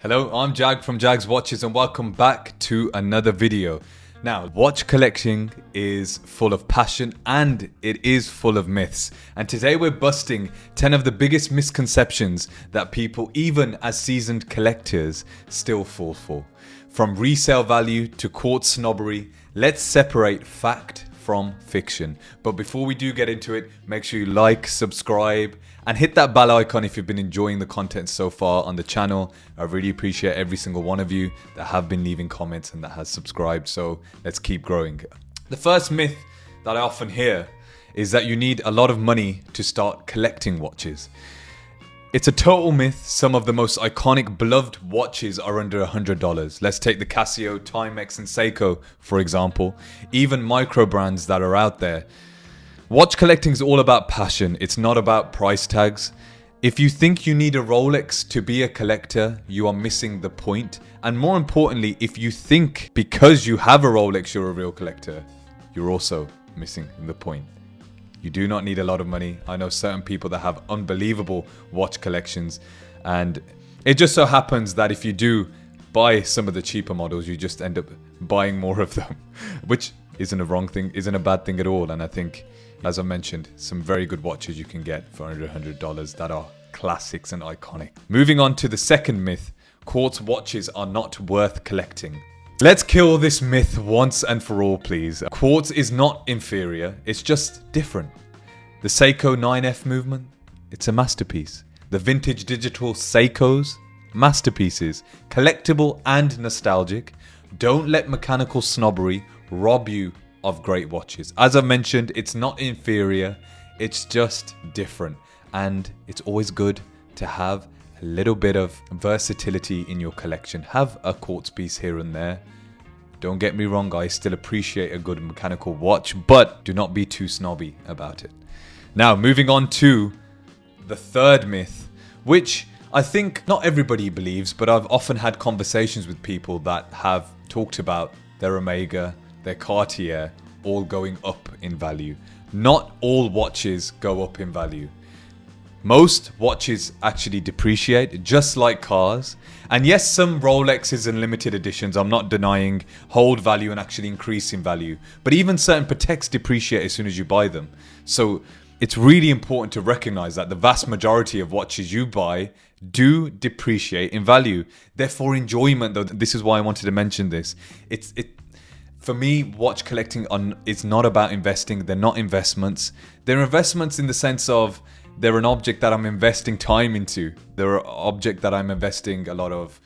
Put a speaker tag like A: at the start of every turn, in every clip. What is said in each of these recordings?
A: Hello, I'm Jag from Jag's Watches and welcome back to another video. Now, watch collecting is full of passion and it is full of myths. And today we're busting 10 of the biggest misconceptions that people, even as seasoned collectors, still fall for. From resale value to quartz snobbery, let's separate fact from fiction. But before we do get into it, make sure you like, subscribe, and hit that bell icon if you've been enjoying the content so far on the channel. I really appreciate every single one of you that have been leaving comments and that has subscribed. So let's keep growing. The first myth that I often hear is that you need a lot of money to start collecting watches. It's a total myth. Some of the most iconic, beloved watches are under $100. Let's take the Casio, Timex, and Seiko, for example. Even Microbrands that are out there. Watch collecting is all about passion. It's not about price tags. If you think you need a Rolex to be a collector, you are missing the point. And more importantly, if you think because you have a Rolex you're a real collector, you're also missing the point. You do not need a lot of money. I know certain people that have unbelievable watch collections, and it just so happens that if you do buy some of the cheaper models, you just end up buying more of them, which isn't a wrong thing, isn't a bad thing at all. And I think, as I mentioned, some very good watches you can get for under $100 that are classics and iconic. Moving on to the second myth, quartz watches are not worth collecting. Let's kill this myth once and for all, please. Quartz is not inferior, it's just different. The Seiko 9F movement, it's a masterpiece. The vintage digital Seikos, masterpieces. Collectible and nostalgic. Don't let mechanical snobbery rob you of great watches. As I mentioned, it's not inferior, it's just different. And it's always good to have a little bit of versatility in your collection. Have a quartz piece here and there. Don't get me wrong, I still appreciate a good mechanical watch, but do not be too snobby about it. Now, moving on to the third myth, which I think not everybody believes, but I've often had conversations with people that have talked about their Omega, their Cartier, all going up in value. Not all watches go up in value. Most watches actually depreciate, just like cars. And yes, some Rolexes and limited editions, I'm not denying, hold value and actually increase in value. But even certain Pateks depreciate as soon as you buy them. So it's really important to recognize that the vast majority of watches you buy do depreciate in value. They're for enjoyment, though. This is why I wanted to mention this. For me, watch collecting is not about investing. They're not investments. They're investments in the sense of they're an object that I'm investing time into. They're an object that I'm investing a lot of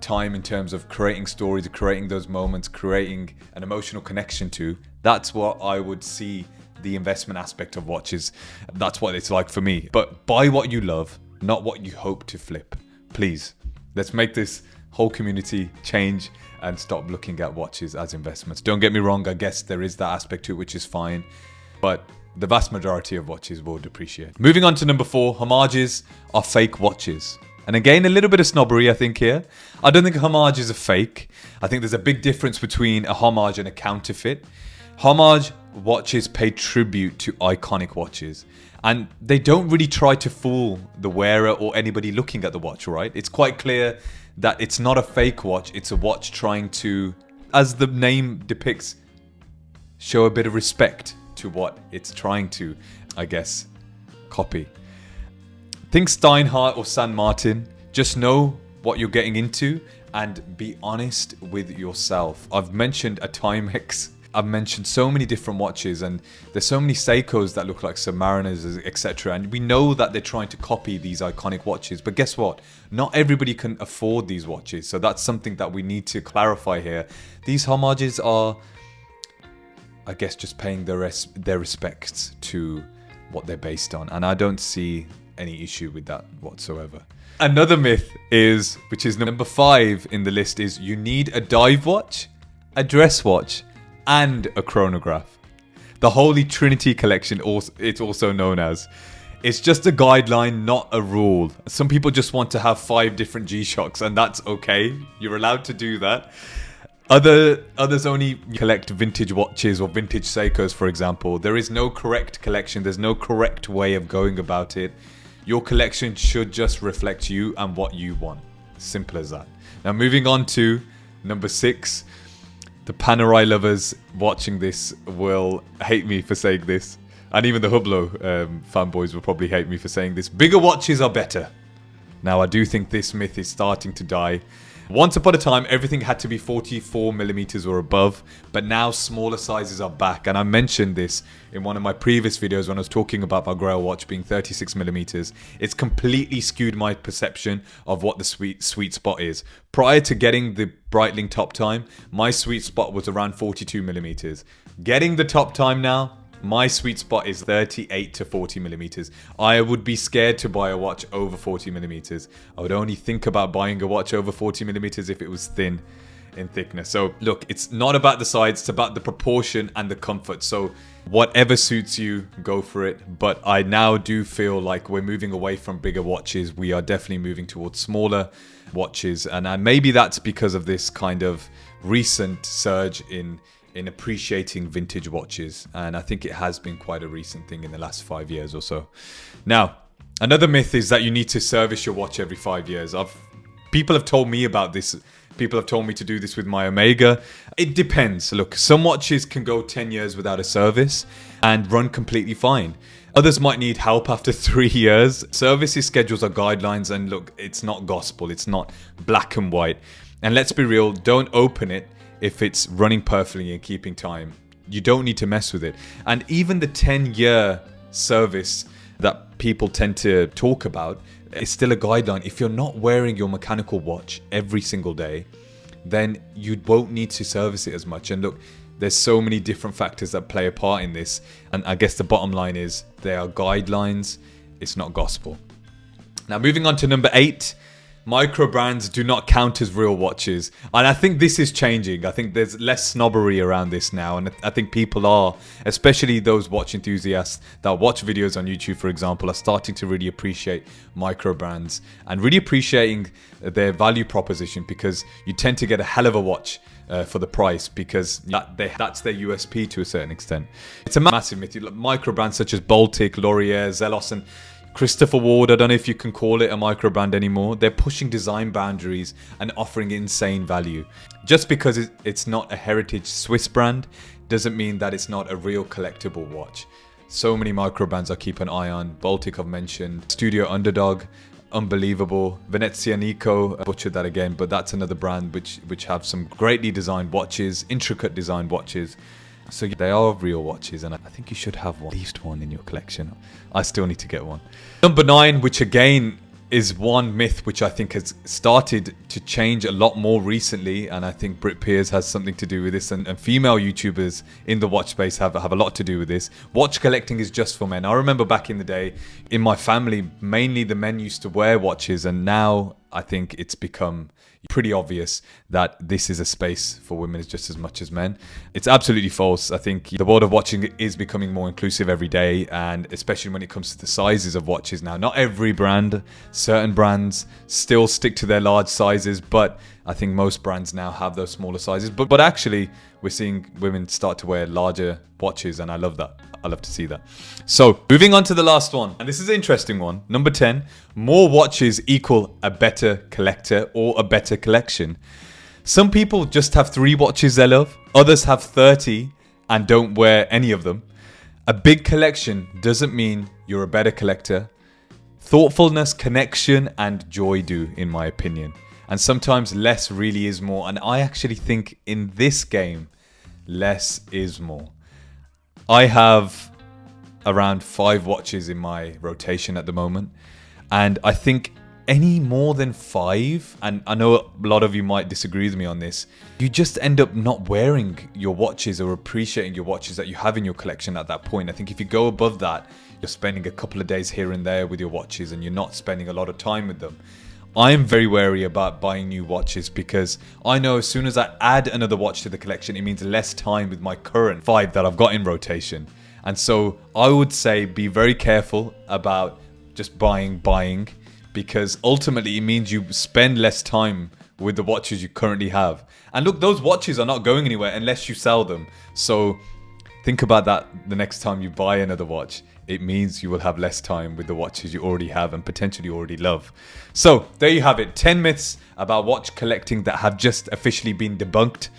A: time in terms of creating stories, creating those moments, creating an emotional connection to. That's what I would see the investment aspect of watches. That's what it's like for me. But buy what you love, not what you hope to flip. Please, let's make this whole community change and stop looking at watches as investments. Don't get me wrong, I guess there is that aspect to it, which is fine. But the vast majority of watches will depreciate. Moving on to number 4, homages are fake watches. And again, a little bit of snobbery, I think, here. I don't think homages are fake. I think there's a big difference between a homage and a counterfeit. Homage watches pay tribute to iconic watches. And they don't really try to fool the wearer or anybody looking at the watch, right? It's quite clear that it's not a fake watch. It's a watch trying to, as the name depicts, show a bit of respect to what it's trying to, I guess, copy. Think Steinhardt or San Martin. Just know what you're getting into and be honest with yourself. I've mentioned a Timex. I've mentioned so many different watches, and there's so many Seikos that look like Submariners, etc. And we know that they're trying to copy these iconic watches. But guess what? Not everybody can afford these watches. So that's something that we need to clarify here. These homages are, I guess, just paying their respects to what they're based on. And I don't see any issue with that whatsoever. Another myth is, which is number 5 in the list, is you need a dive watch, a dress watch, and a chronograph. The Holy Trinity collection, it's also known as. It's just a guideline, not a rule. Some people just want to have 5 different G-Shocks, and that's okay. You're allowed to do that. Others only collect vintage watches or vintage Seikos, for example. There is no correct collection. There's no correct way of going about it. Your collection should just reflect you and what you want. Simple as that. Now moving on to number 6. The Panerai lovers watching this will hate me for saying this. And even the Hublot fanboys will probably hate me for saying this. Bigger watches are better. Now I do think this myth is starting to die. Once upon a time, everything had to be 44mm or above, but now smaller sizes are back. And I mentioned this in one of my previous videos when I was talking about my Grail watch being 36mm. It's completely skewed my perception of what the sweet spot is. Prior to getting the Breitling top time, my sweet spot was around 42mm. Getting the top time now, my sweet spot is 38 to 40mm. I would be scared to buy a watch over 40mm. I would only think about buying a watch over 40mm if it was thin in thickness. So look, it's not about the size, it's about the proportion and the comfort. So whatever suits you, go for it. But I now do feel like we're moving away from bigger watches. We are definitely moving towards smaller watches. And maybe that's because of this kind of recent surge in appreciating vintage watches, and I think it has been quite a recent thing in the last 5 years or so. Now, another myth is that you need to service your watch every 5 years. People have told me about this. People have told me to do this with my Omega. It depends. Look, some watches can go 10 years without a service and run completely fine. Others might need help after 3 years. Services schedules are guidelines, and look, it's not gospel. It's not black and white. And let's be real, don't open it if it's running perfectly and keeping time. You don't need to mess with it. And even the 10-year service that people tend to talk about is still a guideline. If you're not wearing your mechanical watch every single day, then you won't need to service it as much. And look, there's so many different factors that play a part in this. And I guess the bottom line is they are guidelines. It's not gospel. Now moving on to number 8. Microbrands do not count as real watches, and I think this is changing. I think there's less snobbery around this now, and I think people are, especially those watch enthusiasts that watch videos on YouTube, for example, are starting to really appreciate microbrands and really appreciating their value proposition, because you tend to get a hell of a watch for the price, because that's their USP to a certain extent. It's a massive myth. Microbrands such as Baltic, Laurier, Zelos, and Christopher Ward, I don't know if you can call it a microbrand anymore. They're pushing design boundaries and offering insane value. Just because it's not a heritage Swiss brand doesn't mean that it's not a real collectible watch. So many microbrands I keep an eye on. Baltic I've mentioned. Studio Underdog, unbelievable. Venezia Nico, I butchered that again, but that's another brand which have some greatly designed watches, intricate designed watches. So they are real watches, and I think you should have one, at least one in your collection. I still need to get one. Number 9, which again is one myth which I think has started to change a lot more recently, and I think Brit Pears has something to do with this, and female YouTubers in the watch space have a lot to do with this. Watch collecting is just for men. I remember back in the day, in my family, mainly the men used to wear watches, and now I think it's become pretty obvious that this is a space for women just as much as men. It's absolutely false. I think the world of watching is becoming more inclusive every day, and especially when it comes to the sizes of watches now. Not every brand, certain brands still stick to their large sizes, but I think most brands now have those smaller sizes. But actually, we're seeing women start to wear larger watches, and I love that. I love to see that. So, moving on to the last one, and this is an interesting one. Number 10, more watches equal a better collector or a better collection. Some people just have 3 watches they love. Others have 30 and don't wear any of them. A big collection doesn't mean you're a better collector. Thoughtfulness, connection, and joy do, in my opinion. And sometimes less really is more. And I actually think in this game, less is more. I have around 5 watches in my rotation at the moment, and I think any more than 5, and I know a lot of you might disagree with me on this, you just end up not wearing your watches or appreciating your watches that you have in your collection at that point. I think if you go above that, you're spending a couple of days here and there with your watches and you're not spending a lot of time with them. I'm very wary about buying new watches, because I know as soon as I add another watch to the collection, it means less time with my current 5 that I've got in rotation. And so I would say be very careful about just buying, because ultimately it means you spend less time with the watches you currently have. And look, those watches are not going anywhere unless you sell them. So Think about that the next time you buy another watch. It means you will have less time with the watches you already have and potentially already love. So there you have it. 10 myths about watch collecting that have just officially been debunked.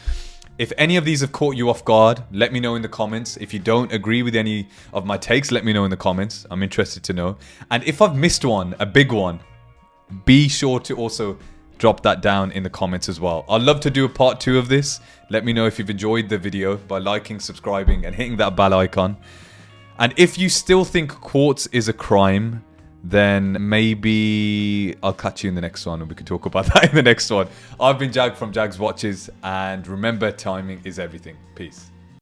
A: If any of these have caught you off guard, let me know in the comments. If you don't agree with any of my takes, let me know in the comments. I'm interested to know. And if I've missed one, a big one, be sure to also drop that down in the comments as well. I'd love to do a part 2 of this. Let me know if you've enjoyed the video by liking, subscribing, and hitting that bell icon. And if you still think quartz is a crime, then maybe I'll catch you in the next one and we can talk about that in the next one. I've been Jag from Jag's Watches, and remember, timing is everything. Peace.